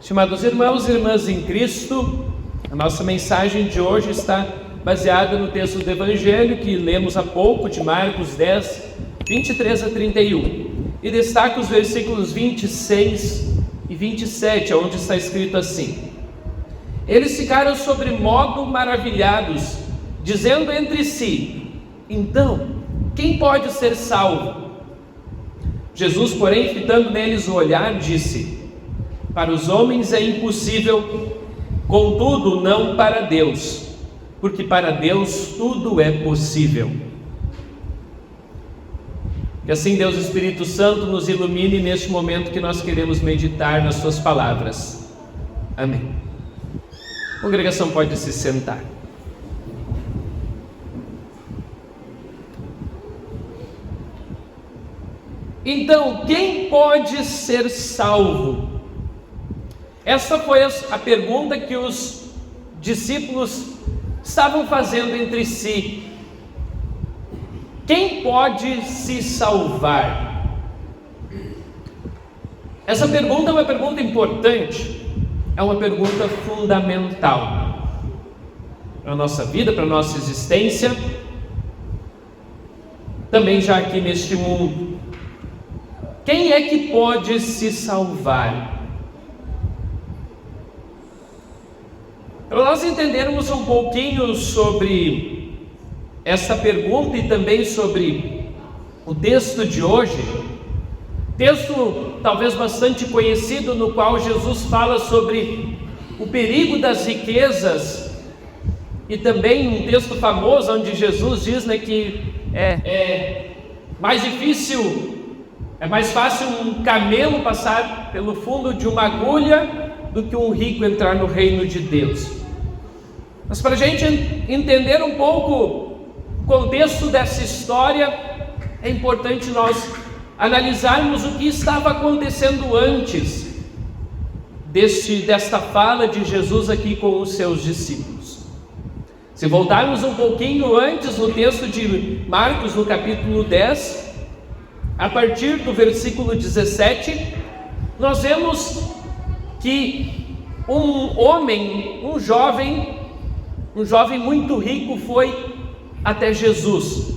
Estimados irmãos e irmãs em Cristo, a nossa mensagem de hoje está baseada no texto do Evangelho que lemos há pouco, de Marcos 10, 23 a 31. E destaca os versículos 26 e 27, onde está escrito assim: Eles ficaram sobremodo maravilhados, dizendo entre si: Então, quem pode ser salvo? Jesus, porém, fitando neles o olhar, disse: Para os homens é impossível, contudo não para Deus, porque para Deus tudo é possível. Que assim Deus Espírito Santo nos ilumine neste momento que nós queremos meditar nas suas palavras. Amém. A congregação pode se sentar. Então, quem pode ser salvo? Essa foi a pergunta que os discípulos estavam fazendo entre si. Quem pode se salvar? Essa pergunta é uma pergunta importante, é uma pergunta fundamental para a nossa vida, para a nossa existência, também já aqui neste mundo. Quem é que pode se salvar? Para nós entendermos um pouquinho sobre essa pergunta e também sobre o texto de hoje, texto talvez bastante conhecido, no qual Jesus fala sobre o perigo das riquezas, e também um texto famoso onde Jesus diz, que é mais fácil um camelo passar pelo fundo de uma agulha do que um rico entrar no reino de Deus. Mas para a gente entender um pouco o contexto dessa história, é importante nós analisarmos o que estava acontecendo antes desta fala de Jesus aqui com os seus discípulos. Se voltarmos um pouquinho antes no texto de Marcos, no capítulo 10, a partir do versículo 17, nós vemos que um jovem muito rico foi até Jesus.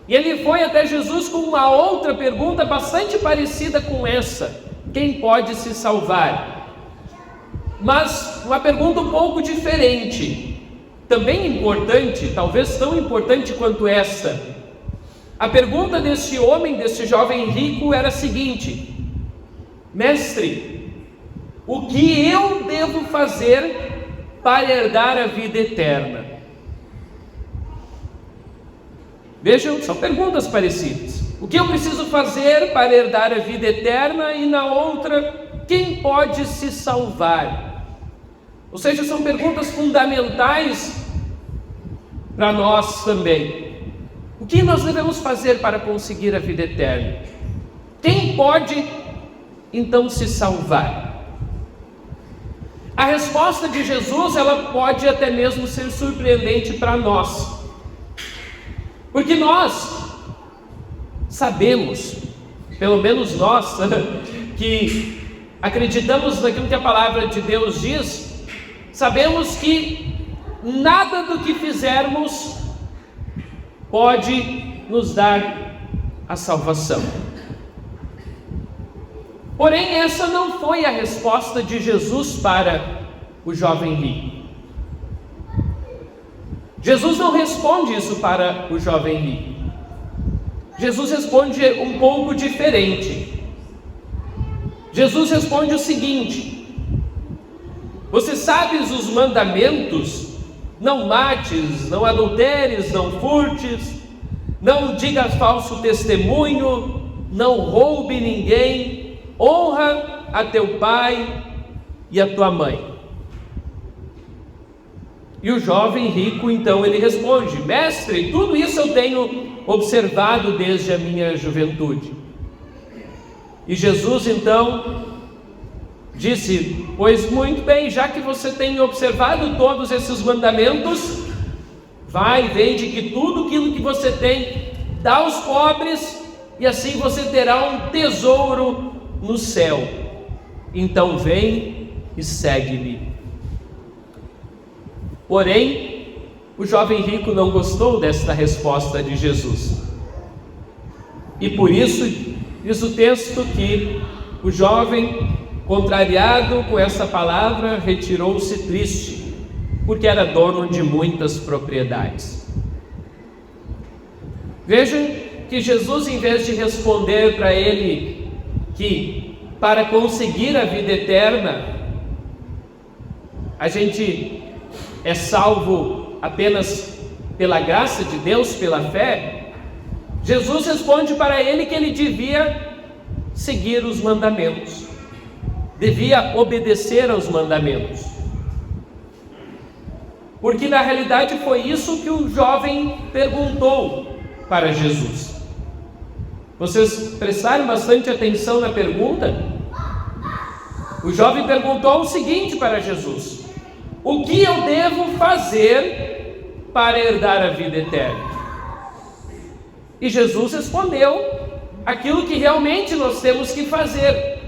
E ele foi até Jesus com uma outra pergunta bastante parecida com essa: quem pode se salvar? Mas uma pergunta um pouco diferente, também importante, talvez tão importante quanto esta. A pergunta desse jovem rico era a seguinte: Mestre, o que eu devo fazer para herdar a vida eterna? Vejam, são perguntas parecidas. O que eu preciso fazer para herdar a vida eterna? E na outra, quem pode se salvar? Ou seja, são perguntas fundamentais para nós também. O que nós devemos fazer para conseguir a vida eterna? Quem pode então se salvar? A resposta de Jesus, ela pode até mesmo ser surpreendente para nós, porque nós sabemos, pelo menos nós, que acreditamos naquilo que a palavra de Deus diz, sabemos que nada do que fizermos pode nos dar a salvação. Porém, essa não foi a resposta de Jesus para o jovem rico. Jesus não responde isso para o jovem rico. Jesus responde um pouco diferente. Jesus responde o seguinte: Você sabes os mandamentos? Não mates, não adulteres, não furtes, não digas falso testemunho, não roube ninguém, honra a teu pai e a tua mãe. E o jovem rico, então, ele responde: Mestre, tudo isso eu tenho observado desde a minha juventude. E Jesus, então, disse: Pois muito bem, já que você tem observado todos esses mandamentos, vai, vende que tudo aquilo que você tem, dá aos pobres, e assim você terá um tesouro no céu. então vem e segue-me. Porém, o jovem rico não gostou desta resposta de Jesus. E por isso, diz o texto que o jovem, contrariado com essa palavra, retirou-se triste, porque era dono de muitas propriedades. Vejam que Jesus, em vez de responder para ele que para conseguir a vida eterna, a gente é salvo apenas pela graça de Deus, pela fé, Jesus responde para ele que ele devia seguir os mandamentos, devia obedecer aos mandamentos. Porque na realidade foi isso que o jovem perguntou para Jesus. Vocês prestaram bastante atenção na pergunta? O jovem perguntou o seguinte para Jesus: o que eu devo fazer para herdar a vida eterna? E Jesus respondeu aquilo que realmente nós temos que fazer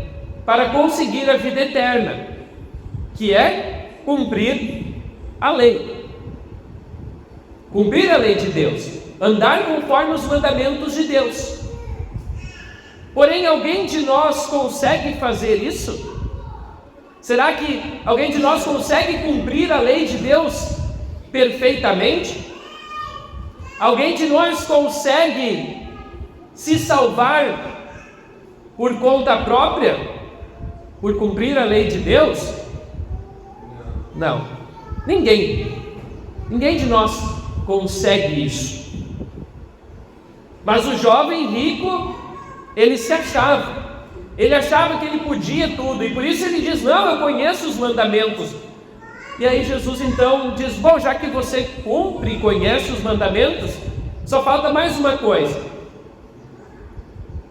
para conseguir a vida eterna, que é cumprir a lei. Cumprir a lei de Deus, andar conforme os mandamentos de Deus. Porém, alguém de nós consegue fazer isso? Será que alguém de nós consegue cumprir a lei de Deus perfeitamente? Alguém de nós consegue se salvar por conta própria, por cumprir a lei de Deus? Não, ninguém de nós consegue isso. Mas o jovem rico, ele se achava, ele achava que ele podia tudo, e por isso ele diz: não, eu conheço os mandamentos. E aí Jesus então diz: bom, já que você cumpre e conhece os mandamentos, só falta mais uma coisa: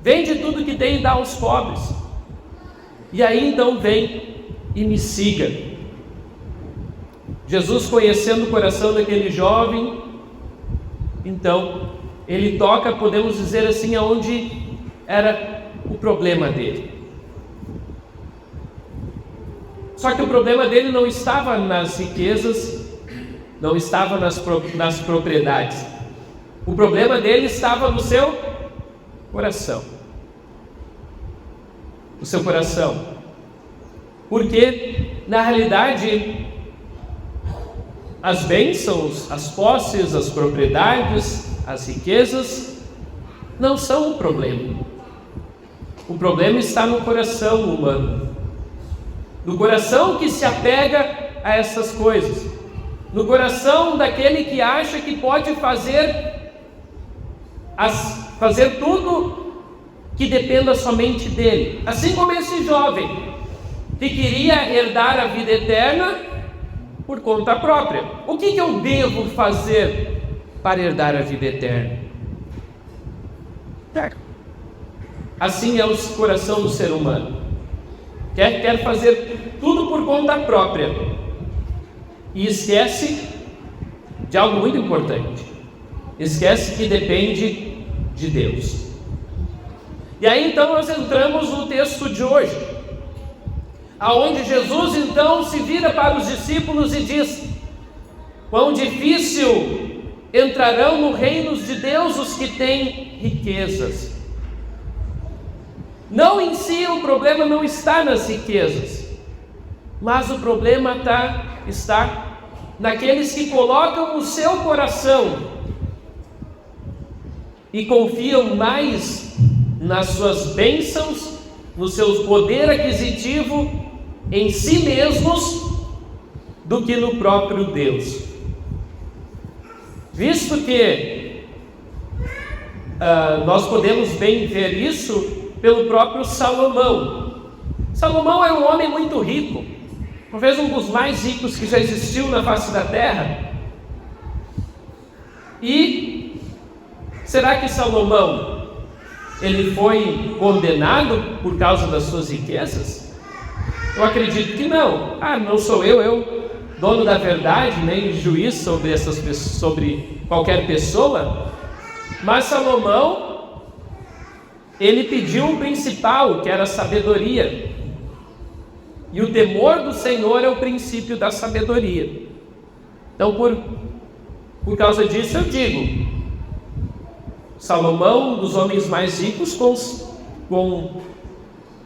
vende tudo que tem e dá aos pobres, e aí então vem e me siga. Jesus, conhecendo o coração daquele jovem, então ele toca, podemos dizer assim, aonde era o problema dele. Só que o problema dele não estava nas riquezas, não estava nas propriedades. O problema dele estava no seu coração. O seu coração. Porque, na realidade, as bênçãos, as posses, as propriedades, as riquezas não são o problema. O problema está no coração humano, no coração que se apega a essas coisas, no coração daquele que acha que pode fazer tudo que dependa somente dele, assim como esse jovem que queria herdar a vida eterna por conta própria. O que eu devo fazer para herdar a vida eterna? Assim é o coração do ser humano. Quer fazer tudo por conta própria e esquece de algo muito importante. Esquece que depende de Deus. E aí então nós entramos no texto de hoje, aonde Jesus então se vira para os discípulos e diz: quão difícil entrarão no reino de Deus os que têm riquezas. Não em si, o problema não está nas riquezas, mas o problema está naqueles que colocam o seu coração e confiam mais nas suas bênçãos, no seu poder aquisitivo, em si mesmos, do que no próprio Deus. Visto que nós podemos bem ver isso pelo próprio Salomão. Salomão era um homem muito rico, talvez um dos mais ricos que já existiu na face da terra. E será que Salomão, ele foi condenado por causa das suas riquezas? Eu acredito que não. Não sou eu dono da verdade, nem juiz sobre qualquer pessoa. Mas Salomão, ele pediu o principal, que era a sabedoria. E o temor do Senhor é o princípio da sabedoria. Então, por causa disso eu digo, Salomão, um dos homens mais ricos,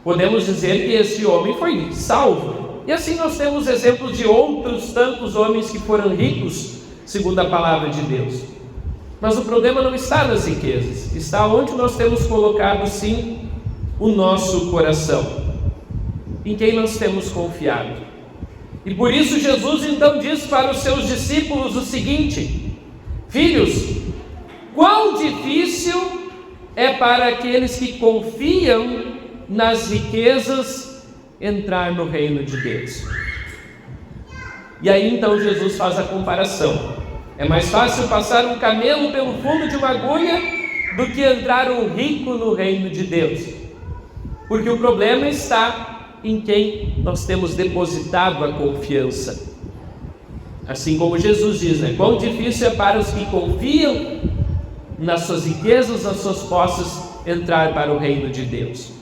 podemos dizer que esse homem foi salvo. E assim nós temos exemplos de outros tantos homens que foram ricos, segundo a palavra de Deus. Mas o problema não está nas riquezas, está onde nós temos colocado sim o nosso coração, em quem nós temos confiado. E por isso Jesus então diz para os seus discípulos o seguinte: filhos, quão difícil é para aqueles que confiam nas riquezas entrar no reino de Deus. E aí então Jesus faz a comparação. É mais fácil passar um camelo pelo fundo de uma agulha do que entrar um rico no reino de Deus. Porque o problema está em quem nós temos depositado a confiança. Assim como Jesus diz, né? Quão difícil é para os que confiam nas suas riquezas, nas suas posses, entrar para o reino de Deus.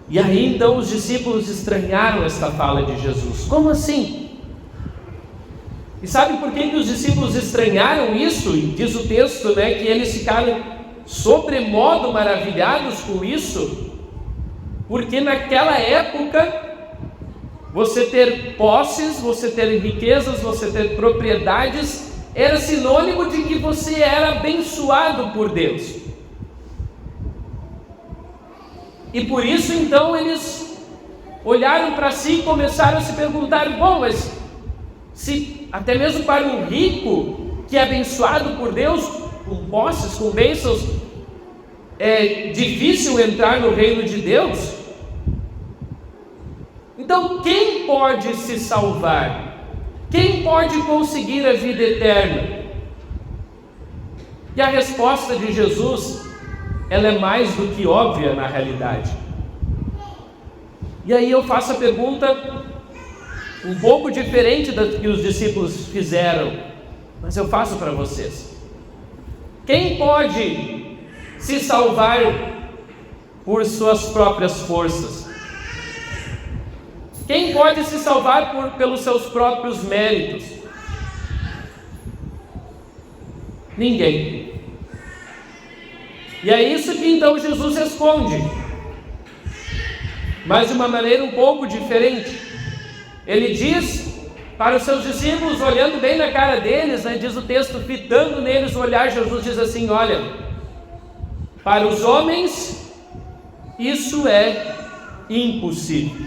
E aí então os discípulos estranharam esta fala de Jesus. Como assim? E sabe por que os discípulos estranharam isso? E diz o texto, né, que eles ficaram sobremodo maravilhados com isso, porque naquela época você ter posses, você ter riquezas, você ter propriedades era sinônimo de que você era abençoado por Deus. E por isso então eles olharam para si e começaram a se perguntar: bom, mas se até mesmo para um rico que é abençoado por Deus, com posses, com bênçãos, é difícil entrar no reino de Deus, então quem pode se salvar? Quem pode conseguir a vida eterna? E a resposta de Jesus, ela é mais do que óbvia na realidade. E aí eu faço a pergunta um pouco diferente da que os discípulos fizeram, mas eu faço para vocês. Quem pode se salvar por suas próprias forças? Quem pode se salvar pelos seus próprios méritos? Ninguém. E é isso que então Jesus responde, mas de uma maneira um pouco diferente. Ele diz para os seus discípulos, olhando bem na cara deles, né, diz o texto, fitando neles o olhar, Jesus diz assim: olha, para os homens isso é impossível.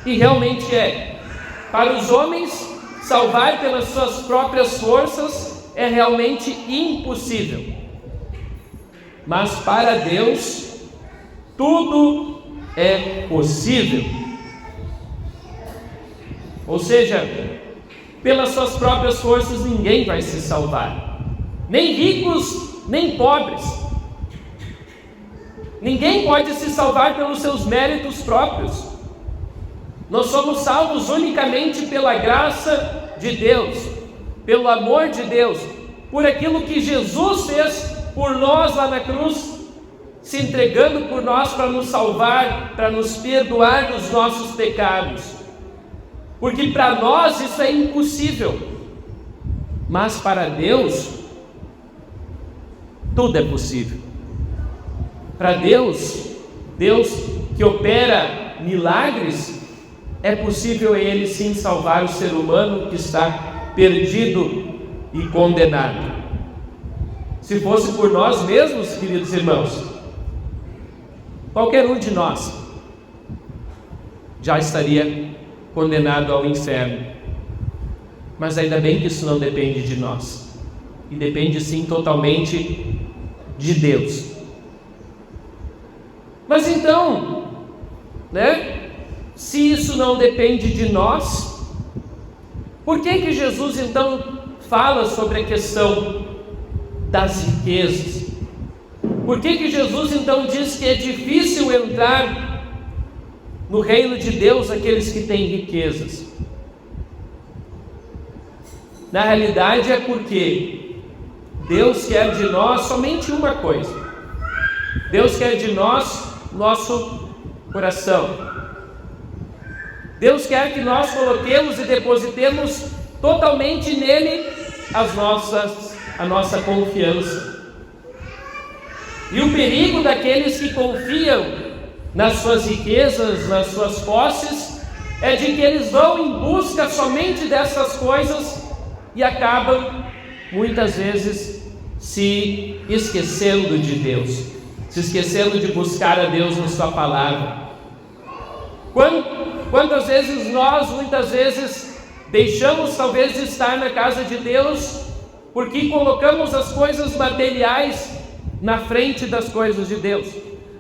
E realmente é. Para os homens, salvar pelas suas próprias forças é realmente impossível. Mas para Deus, tudo é possível. Ou seja, pelas suas próprias forças ninguém vai se salvar. Nem ricos, nem pobres. Ninguém pode se salvar pelos seus méritos próprios. Nós somos salvos unicamente pela graça de Deus, pelo amor de Deus, por aquilo que Jesus fez por nós lá na cruz, se entregando por nós para nos salvar, para nos perdoar dos nossos pecados. Porque para nós isso é impossível, mas para Deus tudo é possível. Para Deus, Deus que opera milagres, é possível Ele sim salvar o ser humano que está perdido e condenado. Se fosse por nós mesmos, queridos irmãos, qualquer um de nós já estaria condenado ao inferno. Mas ainda bem que isso não depende de nós, e depende sim totalmente de Deus. Mas então, né? Se isso não depende de nós, por que Jesus então fala sobre a questão das riquezas? Por que Jesus então diz que é difícil entrar no reino de Deus aqueles que têm riquezas? Na realidade é porque Deus quer de nós somente uma coisa. Deus quer de nós nosso coração. Deus quer que nós coloquemos e depositemos totalmente nele a nossa confiança. E o perigo daqueles que confiam nas suas riquezas, nas suas posses, é de que eles vão em busca somente dessas coisas e acabam, muitas vezes, se esquecendo de Deus, se esquecendo de buscar a Deus na sua palavra. Quantas vezes nós, muitas vezes, deixamos talvez de estar na casa de Deus porque colocamos as coisas materiais na frente das coisas de Deus,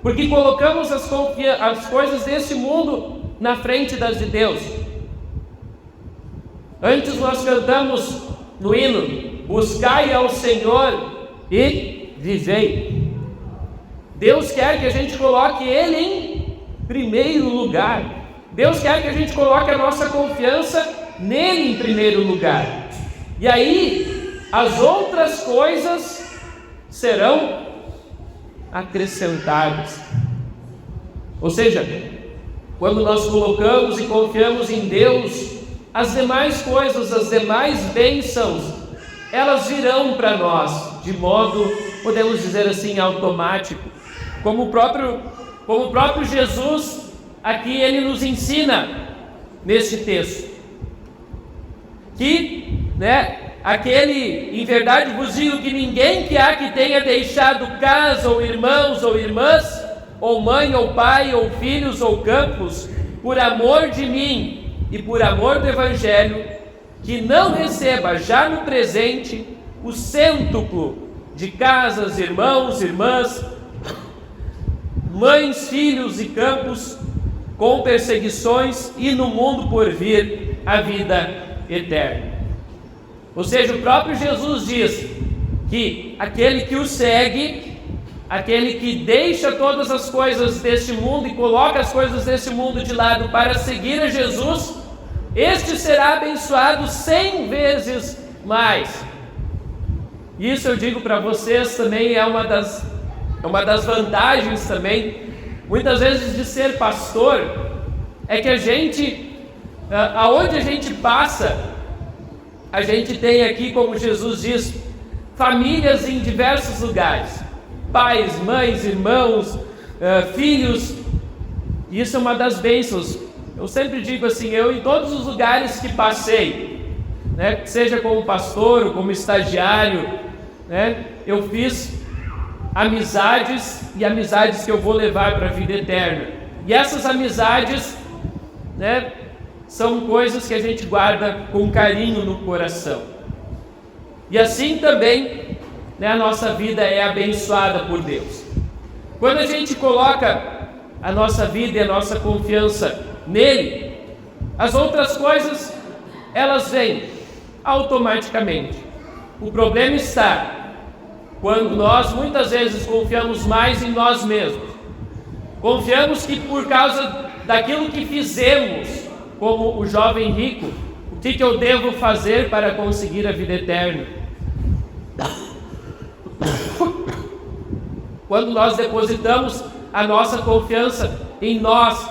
porque colocamos as coisas desse mundo na frente das de Deus. Antes nós cantamos no hino: buscai ao Senhor e vivei. Deus quer que a gente coloque Ele em primeiro lugar. Deus quer que a gente coloque a nossa confiança nele em primeiro lugar. E aí, as outras coisas serão acrescentadas. Ou seja, quando nós colocamos e confiamos em Deus, as demais coisas, as demais bênçãos, elas virão para nós de modo, podemos dizer assim, automático. Como o próprio Jesus aqui ele nos ensina nesse texto, que, em verdade vos digo que ninguém que há que tenha deixado casa, ou irmãos, ou irmãs, ou mãe, ou pai, ou filhos, ou campos, por amor de mim e por amor do Evangelho, que não receba já no presente o cêntuplo de casas, irmãos, irmãs, mães, filhos e campos, com perseguições, e no mundo por vir a vida eterna. Ou seja, o próprio Jesus diz que aquele que o segue, aquele que deixa todas as coisas deste mundo e coloca as coisas deste mundo de lado para seguir a Jesus, este será abençoado 100 vezes mais. Isso eu digo para vocês também é uma das vantagens também, muitas vezes, de ser pastor, é que a gente, aonde a gente passa, a gente tem aqui, como Jesus diz, famílias em diversos lugares, pais, mães, irmãos, filhos. Isso é uma das bênçãos. Eu sempre digo assim, eu em todos os lugares que passei, seja como pastor ou como estagiário, eu fiz amizades, e amizades que eu vou levar para a vida eterna. E essas amizades, são coisas que a gente guarda com carinho no coração. E assim também, a nossa vida é abençoada por Deus. Quando a gente coloca a nossa vida e a nossa confiança nele, as outras coisas, elas vêm automaticamente. O problema está quando nós muitas vezes confiamos mais em nós mesmos. Confiamos que por causa daquilo que fizemos, como o jovem rico, o que eu devo fazer para conseguir a vida eterna? Quando nós depositamos a nossa confiança em nós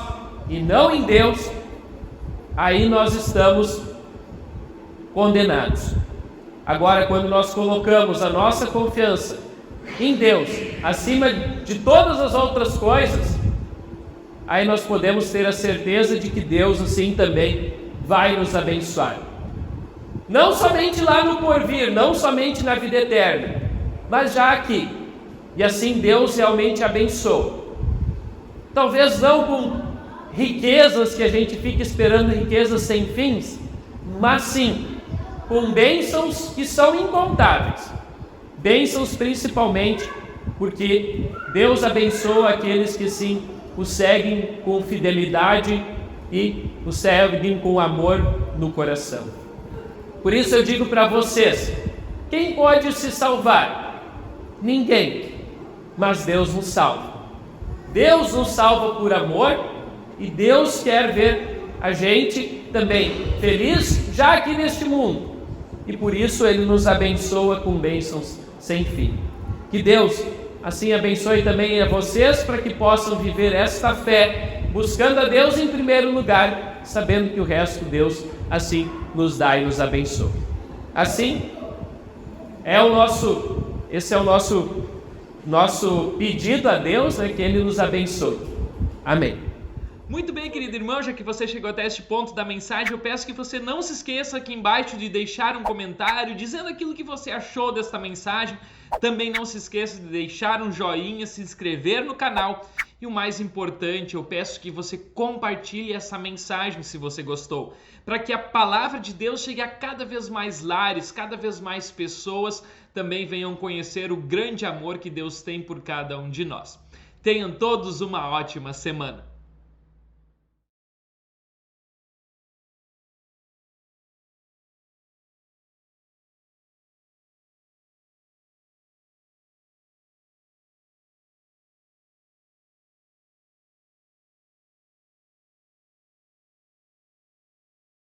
e não em Deus, aí nós estamos condenados. Agora, quando nós colocamos a nossa confiança em Deus, acima de todas as outras coisas, aí nós podemos ter a certeza de que Deus assim também vai nos abençoar. Não somente lá no porvir, não somente na vida eterna, mas já aqui. E assim Deus realmente abençoa. Talvez não com riquezas que a gente fica esperando, riquezas sem fins, mas sim com bênçãos que são incontáveis. Bênçãos principalmente porque Deus abençoa aqueles que sim o seguem com fidelidade e o seguem com amor no coração. Por isso eu digo para vocês, quem pode se salvar? Ninguém, mas Deus nos salva. Deus nos salva por amor, e Deus quer ver a gente também feliz já aqui neste mundo, e por isso Ele nos abençoa com bênçãos sem fim. Que Deus assim abençoe também a vocês para que possam viver esta fé, buscando a Deus em primeiro lugar, sabendo que o resto Deus assim nos dá e nos abençoa. Assim, esse é o nosso pedido a Deus, que Ele nos abençoe. Amém. Muito bem, querido irmão, já que você chegou até este ponto da mensagem, eu peço que você não se esqueça aqui embaixo de deixar um comentário dizendo aquilo que você achou desta mensagem. Também não se esqueça de deixar um joinha, se inscrever no canal e o mais importante, eu peço que você compartilhe essa mensagem se você gostou, para que a palavra de Deus chegue a cada vez mais lares, cada vez mais pessoas também venham conhecer o grande amor que Deus tem por cada um de nós. Tenham todos uma ótima semana.